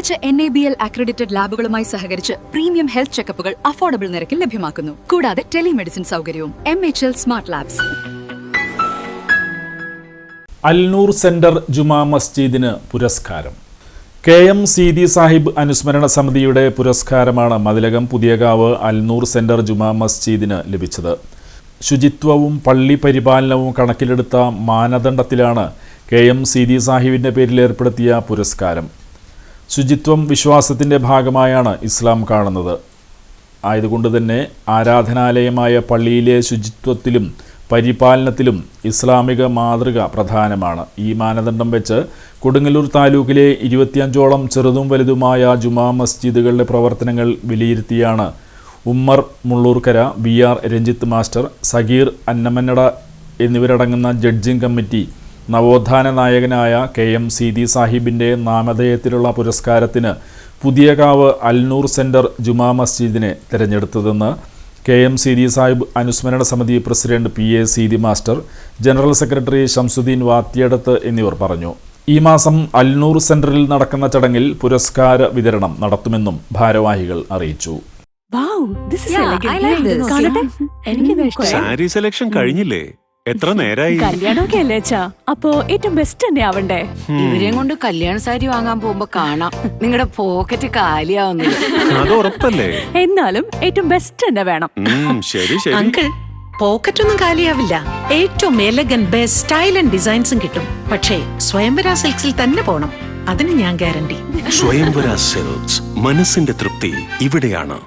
മികച്ച NABL accredited ലാബുകളുമായി സഹകരിച്ച് premium health ചെക്കപ്പുകൾ affordable നിരക്കിൽ ലഭ്യമാക്കുന്നു. കൂടാതെ ടെലിമെഡിസിൻ സൗകര്യവും. MHL smart labs. Alnoor centre Juma മസ്ജിദിന് പുരസ്കാരം. KM സീതി സാഹിബ് അനുസ്മരണ സമിതിയുടെ പുരസ്കാരമാണ് മതിലകം പുതിയകാവ് അൽനൂർ സെന്റർ ജുമാ മസ്ജിദിന് ലഭിച്ചത്. ശുചിത്വവും പള്ളി പരിപാലനവും കണക്കിലെടുത്ത മാനദണ്ഡത്തിലാണ് KM സീതി സാഹിബിൻ്റെ പേരിൽ ഏർപ്പെടുത്തിയ പുരസ്കാരം. ശുചിത്വം വിശ്വാസത്തിൻ്റെ ഭാഗമായാണ് ഇസ്ലാം കാണുന്നത്. ആയതുകൊണ്ട് തന്നെ ആരാധനാലയമായ പള്ളിയിലെ ശുചിത്വത്തിലും പരിപാലനത്തിലും ഇസ്ലാമിക മാതൃക പ്രധാനമാണ്. ഈ മാനദണ്ഡം വെച്ച് കൊടുങ്ങല്ലൂർ താലൂക്കിലെ 25ഓളം ചെറുതും വലുതുമായ ജുമാ മസ്ജിദുകളുടെ പ്രവർത്തനങ്ങൾ വിലയിരുത്തിയാണ് ഉമ്മർ മുള്ളൂർക്കര, BR രഞ്ജിത്ത് മാസ്റ്റർ, സഗീർ അന്നമന്നട എന്നിവരടങ്ങുന്ന ജഡ്ജിംഗ് കമ്മിറ്റി നവോത്ഥാന നായകനായ KM സീതി സാഹിബിൻ്റെ നാമധേയത്തിലുള്ള പുരസ്കാരത്തിന് പുതിയകാവ് അൽനൂർ സെന്റർ ജുമാ മസ്ജിദിനെ തിരഞ്ഞെടുത്തതെന്ന് KM സീതി സാഹിബ് അനുസ്മരണ സമിതി president PA Seethi master, general secretary Shamsuddin Vathiyadath എന്നിവർ പറഞ്ഞു. ഈ മാസം അൽനൂർ സെന്ററിൽ നടക്കുന്ന ചടങ്ങിൽ പുരസ്കാര വിതരണം നടത്തുമെന്നും ഭാരവാഹികൾ അറിയിച്ചു. സാരി സെലക്ഷൻ കഴിഞ്ഞില്ലേ? എത്ര നേരായി? കല്യാണമൊക്കെ അല്ലേ അച്ഛാ, അപ്പോ ഏറ്റവും ബെസ്റ്റ് തന്നെ ആവണ്ടേ? ഇവരെയും കൊണ്ട് കല്യാണ സാരി വാങ്ങാൻ പോകുമ്പോ കാണാം നിങ്ങളുടെ പോക്കറ്റ് കാലിയാവുന്നില്ല. അത് ഉറപ്പല്ലേ? എന്നാലും ഏറ്റവും ബെസ്റ്റ് തന്നെ വേണം. ശരി ശരി അങ്കിൾ, പോക്കറ്റ് ഒന്നും കാലിയാവില്ല. ഏറ്റവും എലഗന്റ് ബെസ്റ്റ് സ്റ്റൈൽ ആൻഡ് ഡിസൈൻസും കിട്ടും. പക്ഷേ സ്വയംവര സിൽക്സിൽ തന്നെ പോണം, അതിന് ഞാൻ ഗ്യാരണ്ടി. സ്വയംവര സിൽക്സ്, മനസ്സിന്റെ തൃപ്തി ഇവിടെയാണ്.